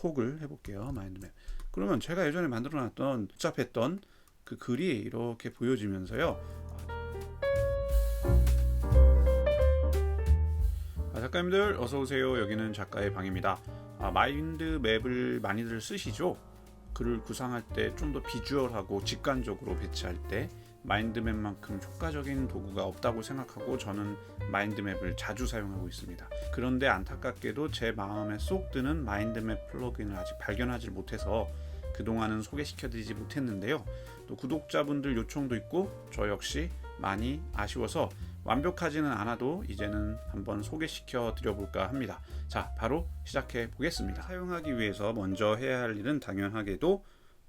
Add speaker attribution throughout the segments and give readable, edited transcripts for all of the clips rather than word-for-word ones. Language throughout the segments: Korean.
Speaker 1: 톡을 해볼게요. 마인드맵. 그러면 제가 예전에 만들어 놨던 복잡했던 그 글이 이렇게 보여지면서요. 작가님들 어서오세요. 여기는 작가의 방입니다. 마인드맵을 많이들 쓰시죠? 글을 구상할 때 좀 더 비주얼하고 직관적으로 배치할 때 마인드맵만큼 효과적인 도구가 없다고 생각하고 저는 마인드맵을 자주 사용하고 있습니다. 그런데 안타깝게도 제 마음에 쏙 드는 마인드맵 플러그인을 아직 발견하지 못해서 그동안은 소개시켜드리지 못했는데요. 또 구독자분들 요청도 있고 저 역시 많이 아쉬워서 완벽하지는 않아도 이제는 한번 소개시켜 드려볼까 합니다. 자, 바로 시작해 보겠습니다. 사용하기 위해서 먼저 해야 할 일은 당연하게도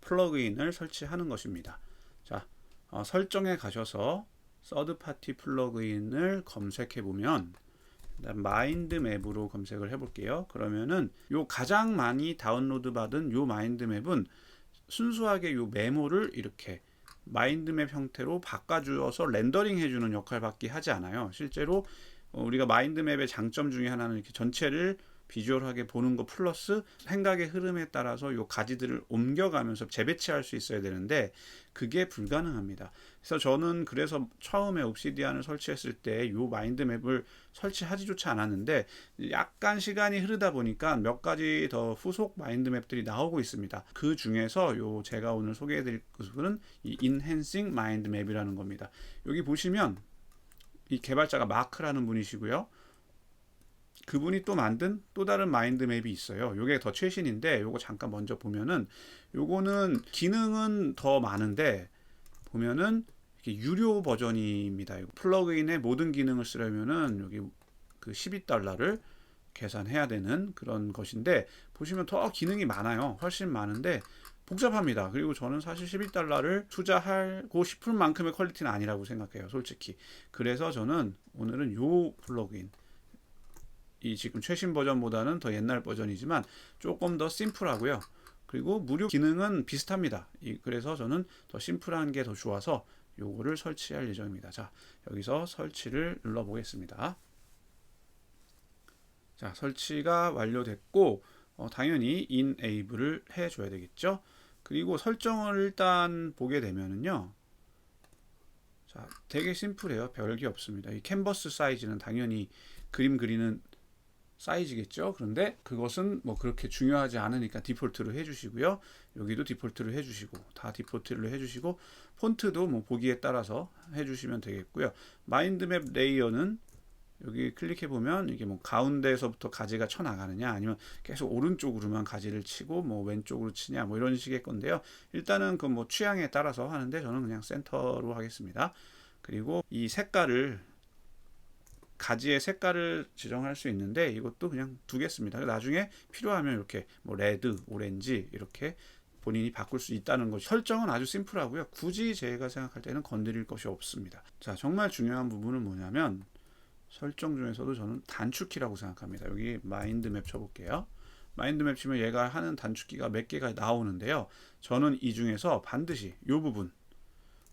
Speaker 1: 플러그인을 설치하는 것입니다. 자, 설정에 가셔서 서드파티 플러그인을 검색해 보면 마인드맵으로 검색을 해볼게요. 그러면은 요 가장 많이 다운로드 받은 요 마인드맵은 순수하게 요 메모를 이렇게 마인드맵 형태로 바꿔주어서 렌더링 해주는 역할밖에 하지 않아요. 실제로 우리가 마인드맵의 장점 중에 하나는 이렇게 전체를 비주얼하게 보는 것 플러스 생각의 흐름에 따라서 요 가지들을 옮겨가면서 재배치할 수 있어야 되는데 그게 불가능합니다. 그래서 저는 처음에 옵시디안을 설치했을 때 요 마인드맵을 설치하지조차 않았는데 약간 시간이 흐르다 보니까 몇 가지 더 후속 마인드맵들이 나오고 있습니다. 그 중에서 요 제가 오늘 소개해드릴 것은 이 Enhancing Mindmap이라는 겁니다. 여기 보시면 이 개발자가 마크라는 분이시고요. 그분이 또 만든 또 다른 마인드맵이 있어요. 요게 더 최신인데 요거 잠깐 먼저 보면은 요거는 기능은 더 많은데 보면은 이렇게 유료 버전입니다. 플러그인의 모든 기능을 쓰려면은 여기 그 12달러를 계산해야 되는 그런 것인데 보시면 더 기능이 많아요. 훨씬 많은데 복잡합니다. 그리고 저는 사실 12달러를 투자하고 싶은 만큼의 퀄리티는 아니라고 생각해요. 솔직히. 그래서 저는 오늘은 요 플러그인 이 지금 최신 버전보다는 더 옛날 버전이지만 조금 더 심플하고요. 그리고 무료 기능은 비슷합니다. 그래서 저는 더 심플한 게 더 좋아서 요거를 설치할 예정입니다. 자, 여기서 설치를 눌러 보겠습니다. 자, 설치가 완료됐고 당연히 enable을 해줘야 되겠죠. 그리고 설정을 일단 보게 되면은요. 자, 되게 심플해요. 별게 없습니다. 이 캔버스 사이즈는 당연히 그림 그리는 사이즈겠죠. 그런데 그것은 뭐 그렇게 중요하지 않으니까 디폴트로 해주시고요. 여기도 디폴트로 해주시고 다 디폴트로 해주시고 폰트도 뭐 보기에 따라서 해주시면 되겠고요. 마인드맵 레이어는 여기 클릭해 보면 이게 뭐 가운데에서부터 가지가 쳐 나가느냐 아니면 계속 오른쪽으로만 가지를 치고 뭐 왼쪽으로 치냐 뭐 이런 식의 건데요. 일단은 그 뭐 취향에 따라서 하는데 저는 그냥 센터로 하겠습니다. 그리고 이 색깔을 가지의 색깔을 지정할 수 있는데 이것도 그냥 두겠습니다. 나중에 필요하면 이렇게 뭐 레드, 오렌지 이렇게 본인이 바꿀 수 있다는 것. 설정은 아주 심플하고요. 굳이 제가 생각할 때는 건드릴 것이 없습니다. 자, 정말 중요한 부분은 뭐냐면 설정 중에서도 저는 단축키라고 생각합니다. 여기 마인드맵 쳐볼게요. 마인드맵 치면 얘가 하는 단축키가 몇 개가 나오는데요. 저는 이 중에서 반드시 이 부분,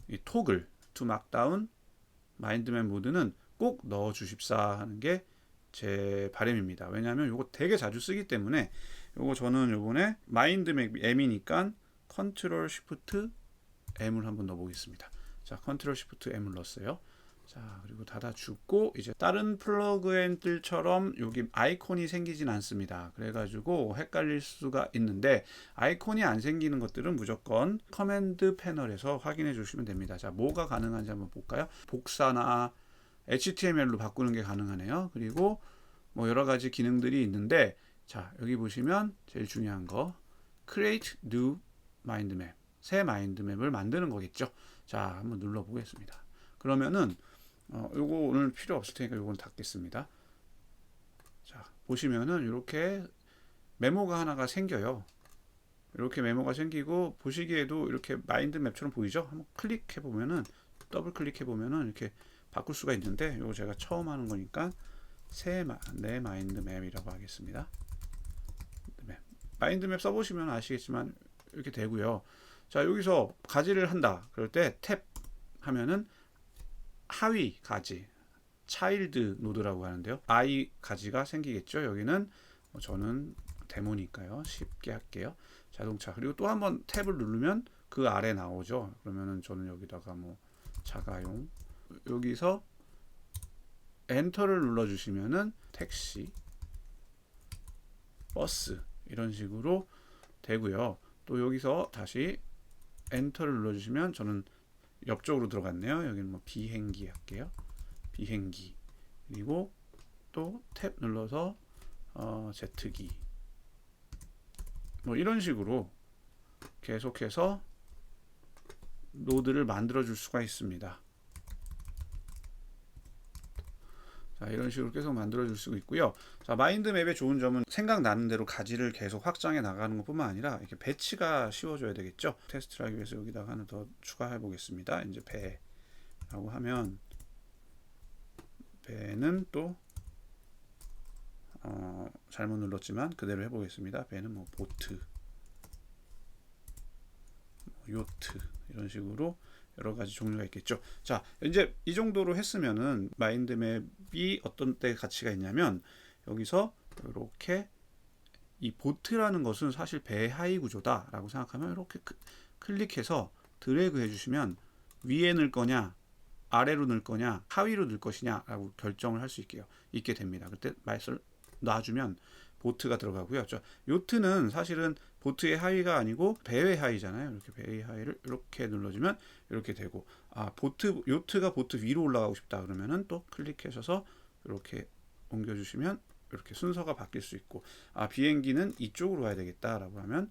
Speaker 1: 이 톡을 to markdown 마인드맵 모드는 꼭 넣어 주십사 하는 게 제 바람입니다. 왜냐하면 이거 되게 자주 쓰기 때문에 이거 저는 요번에 마인드맵 M이니까 컨트롤 쉬프트 M을 한번 넣어 보겠습니다. 자, 컨트롤 쉬프트 M을 넣었어요. 자, 그리고 닫아주고 이제 다른 플러그인들처럼 여기 아이콘이 생기진 않습니다. 그래가지고 헷갈릴 수가 있는데 아이콘이 안 생기는 것들은 무조건 커맨드 패널에서 확인해 주시면 됩니다. 자, 뭐가 가능한지 한번 볼까요? 복사나 HTML로 바꾸는 게 가능하네요. 그리고 뭐 여러 가지 기능들이 있는데 자, 여기 보시면 제일 중요한 거 Create New Mindmap 새 마인드맵을 만드는 거겠죠. 자, 한번 눌러 보겠습니다. 그러면은 요거 오늘 필요 없을 테니까 요건 닫겠습니다. 자, 보시면은 이렇게 메모가 하나가 생겨요. 이렇게 메모가 생기고 보시기에도 이렇게 마인드맵처럼 보이죠? 한번 클릭해 보면은 더블 클릭해 보면은 이렇게 바꿀 수가 있는데 이거 제가 처음 하는 거니까 내 마인드맵이라고 하겠습니다. 마인드맵 써보시면 아시겠지만 이렇게 되고요. 자, 여기서 가지를 한다. 그럴 때 탭 하면은 하위 가지 차일드 노드라고 하는데요. I 가지가 생기겠죠. 여기는 저는 데모니까요. 쉽게 할게요. 자동차. 그리고 또 한번 탭을 누르면 그 아래 나오죠. 그러면은 저는 여기다가 뭐 자가용, 여기서 엔터를 눌러주시면은 택시, 버스 이런 식으로 되고요. 또 여기서 다시 엔터를 눌러주시면 저는 옆쪽으로 들어갔네요. 여기는 뭐 비행기 할게요. 비행기. 그리고 또 탭 눌러서 제트기. 뭐 이런 식으로 계속해서 노드를 만들어 줄 수가 있습니다. 자, 이런 식으로 계속 만들어 줄 수 있고요. 자, 마인드맵의 좋은 점은 생각나는 대로 가지를 계속 확장해 나가는 것뿐만 아니라 이렇게 배치가 쉬워져야 되겠죠. 테스트를 하기 위해서 여기다가 하나 더 추가해 보겠습니다. 이제 배라고 하면 배는 또 잘못 눌렀지만 그대로 해보겠습니다. 배는 뭐 보트, 요트 이런 식으로 여러 가지 종류가 있겠죠. 자, 이제 이 정도로 했으면은 마인드맵이 어떤 때 가치가 있냐면 여기서 이렇게 이 보트라는 것은 사실 배 하위 구조다라고 생각하면 이렇게 클릭해서 드래그 해주시면 위에 넣을 거냐 아래로 넣을 거냐 하위로 넣을 것이냐라고 결정을 할 수 있게 됩니다. 그때 말을 놔주면 보트가 들어가고요. 요트는 사실은 보트의 하위가 아니고 배의 하위잖아요. 이렇게 배의 하위를 이렇게 눌러주면 이렇게 되고, 요트가 보트 위로 올라가고 싶다 그러면은 또 클릭하셔서 이렇게 옮겨주시면 이렇게 순서가 바뀔 수 있고, 비행기는 이쪽으로 가야 되겠다라고 하면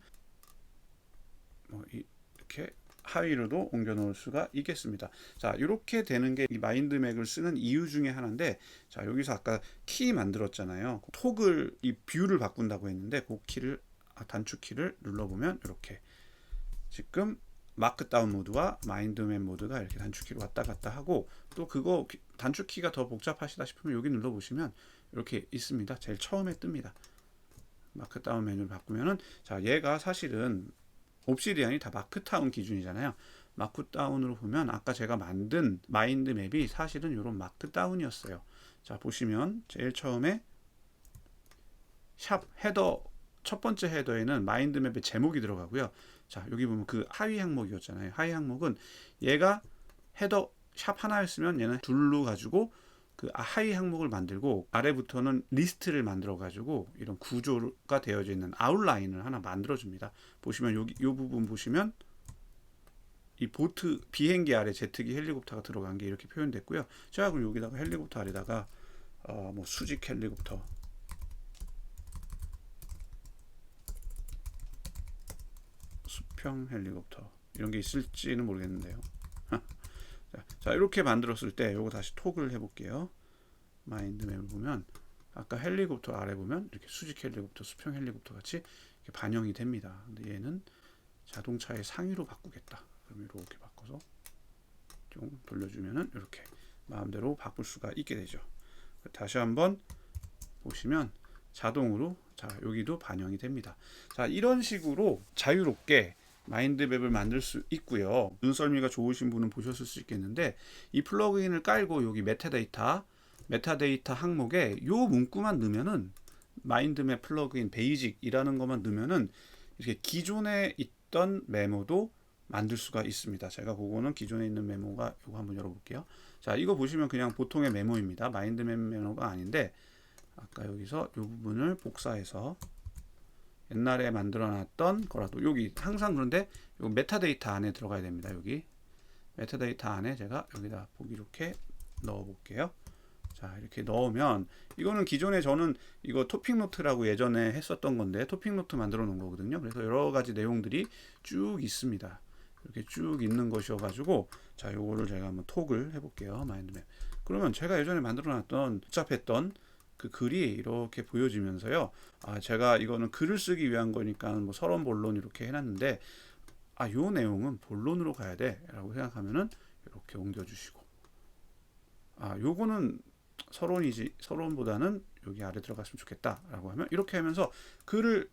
Speaker 1: 뭐 이렇게 하위로도 옮겨 놓을 수가 있겠습니다. 자, 이렇게 되는 게 이 마인드맵을 쓰는 이유 중에 하나인데, 자, 여기서 아까 키 만들었잖아요. 토글 이 뷰를 바꾼다고 했는데 그 키를 단축키를 눌러보면 이렇게 지금 마크다운 모드와 마인드맵 모드가 이렇게 단축키로 왔다 갔다 하고, 또 그거 단축키가 더 복잡하시다 싶으면 여기 눌러보시면 이렇게 있습니다. 제일 처음에 뜹니다. 마크다운 메뉴를 바꾸면은, 자, 얘가 사실은 옵시디언이 다 마크다운 기준이잖아요. 마크다운으로 보면 아까 제가 만든 마인드맵이 사실은 이런 마크다운이었어요. 자, 보시면 제일 처음에 샵 헤더, 첫 번째 헤더에는 마인드맵의 제목이 들어가고요. 자, 여기 보면 그 하위 항목이었잖아요. 하위 항목은 얘가 헤더 샵 하나였으면 얘는 둘로 가지고 그 하위 항목을 만들고, 아래부터는 리스트를 만들어 가지고 이런 구조가 되어져 있는 아웃라인을 하나 만들어 줍니다. 보시면 여기 이 부분 보시면 이 보트 비행기 아래 제트기 헬리콥터가 들어간 게 이렇게 표현됐고요. 자, 그럼 여기다가 헬리콥터 아래다가 뭐 수직 헬리콥터, 수평 헬리콥터 이런 게 있을지는 모르겠는데요. 자, 이렇게 만들었을 때 요거 다시 토글 해볼게요. 마인드맵을 보면 아까 헬리콥터 아래 보면 이렇게 수직 헬리콥터, 수평 헬리콥터 같이 이렇게 반영이 됩니다. 근데 얘는 자동차의 상위로 바꾸겠다. 그럼 이렇게 바꿔서 좀 돌려주면은 이렇게 마음대로 바꿀 수가 있게 되죠. 다시 한번 보시면 자동으로, 자, 여기도 반영이 됩니다. 자, 이런 식으로 자유롭게 마인드맵을 만들 수 있고요. 눈썰미가 좋으신 분은 보셨을 수 있겠는데, 이 플러그인을 깔고 여기 메타데이터 항목에 요 문구만 넣으면은, 마인드맵 플러그인 베이직이라는 것만 넣으면은 이렇게 기존에 있던 메모도 만들 수가 있습니다. 제가 그거는 기존에 있는 메모가 이거 한번 열어볼게요. 자, 이거 보시면 그냥 보통의 메모입니다. 마인드맵 메모가 아닌데, 아까 여기서 이 부분을 복사해서 옛날에 만들어 놨던 거라도 여기 항상, 그런데 요 메타데이터 안에 들어가야 됩니다. 여기 메타데이터 안에 제가 여기다 보기 이렇게 넣어 볼게요. 자, 이렇게 넣으면 이거는 기존에 저는 이거 토픽 노트라고 예전에 했었던 건데 토픽 노트 만들어 놓은 거거든요. 그래서 여러 가지 내용들이 쭉 있습니다. 이렇게 쭉 있는 것이어 가지고, 자, 요거를 제가 한번 톡을 해 볼게요. 마인드맵. 그러면 제가 예전에 만들어 놨던 복잡했던 그 글이 이렇게 보여지면서요. 제가 이거는 글을 쓰기 위한 거니까 뭐 서론 본론 이렇게 해놨는데, 요 내용은 본론으로 가야 돼라고 생각하면은 이렇게 옮겨주시고, 요거는 서론보다는 여기 아래 들어갔으면 좋겠다라고 하면 이렇게 하면서 글을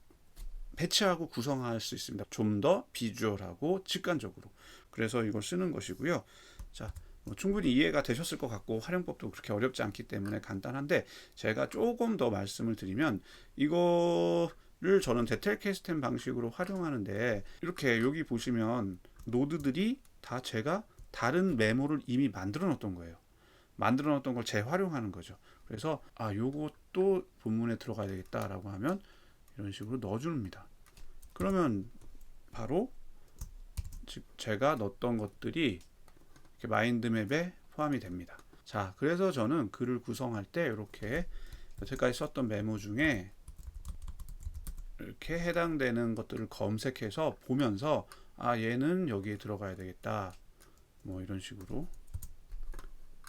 Speaker 1: 배치하고 구성할 수 있습니다. 좀 더 비주얼하고 직관적으로. 그래서 이걸 쓰는 것이고요. 자, 충분히 이해가 되셨을 것 같고 활용법도 그렇게 어렵지 않기 때문에 간단한데, 제가 조금 더 말씀을 드리면, 이거 저는 ZTK 방식으로 활용하는데, 이렇게 여기 보시면 노드들이 다 제가 다른 메모를 이미 만들어 놓았던 거예요. 만들어 놓았던 걸 재활용하는 거죠. 그래서 요것도 본문에 들어가야 되겠다라고 하면 이런 식으로 넣어줍니다. 그러면 바로 즉 제가 넣었던 것들이 이렇게 마인드맵에 포함이 됩니다. 자, 그래서 저는 글을 구성할 때 이렇게 여태까지 썼던 메모 중에 이렇게 해당되는 것들을 검색해서 보면서 얘는 여기에 들어가야 되겠다, 뭐 이런 식으로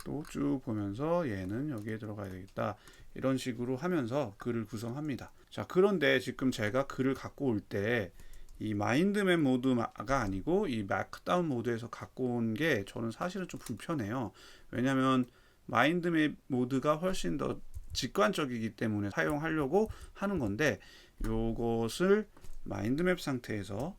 Speaker 1: 또 쭉 보면서 얘는 여기에 들어가야 되겠다, 이런 식으로 하면서 글을 구성합니다. 자, 그런데 지금 제가 글을 갖고 올 때 이 마인드맵 모드가 아니고 이 마크다운 모드에서 갖고 온 게 저는 사실은 좀 불편해요. 왜냐면 마인드맵 모드가 훨씬 더 직관적이기 때문에 사용하려고 하는 건데, 요것을 마인드맵 상태에서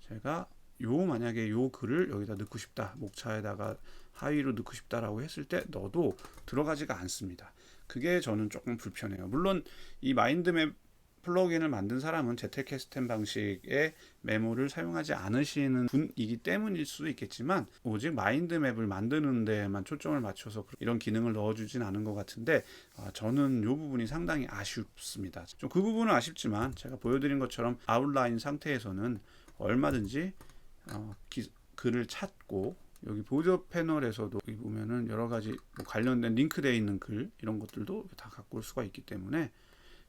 Speaker 1: 제가 만약에 요 글을 여기다 넣고 싶다, 목차에다가 하위로 넣고 싶다라고 했을 때 넣어도 들어가지가 않습니다. 그게 저는 조금 불편해요. 물론 이 마인드맵 플러그인을 만든 사람은 ZK 방식의 메모를 사용하지 않으시는 분이기 때문일 수도 있겠지만, 오직 마인드맵을 만드는 데만 초점을 맞춰서 이런 기능을 넣어주진 않은 것 같은데, 저는 이 부분이 상당히 아쉽습니다. 좀 그 부분은 아쉽지만 제가 보여드린 것처럼 아웃라인 상태에서는 얼마든지 글을 찾고, 여기 보조 패널에서도 여기 보면은 여러 가지 관련된 링크되어 있는 글, 이런 것들도 다 갖고 올 수가 있기 때문에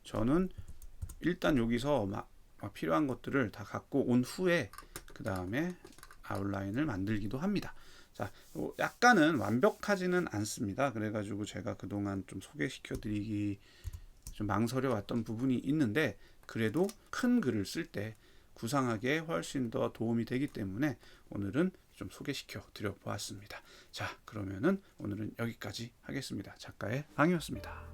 Speaker 1: 저는 일단 여기서 필요한 것들을 다 갖고 온 후에 그 다음에 아웃라인을 만들기도 합니다. 자, 약간은 완벽하지는 않습니다. 그래가지고 제가 그동안 좀 소개시켜 드리기 좀 망설여 왔던 부분이 있는데, 그래도 큰 글을 쓸 때 구상하기에 훨씬 더 도움이 되기 때문에 오늘은 좀 소개시켜 드려 보았습니다. 자, 그러면은 오늘은 여기까지 하겠습니다. 작가의 방이었습니다.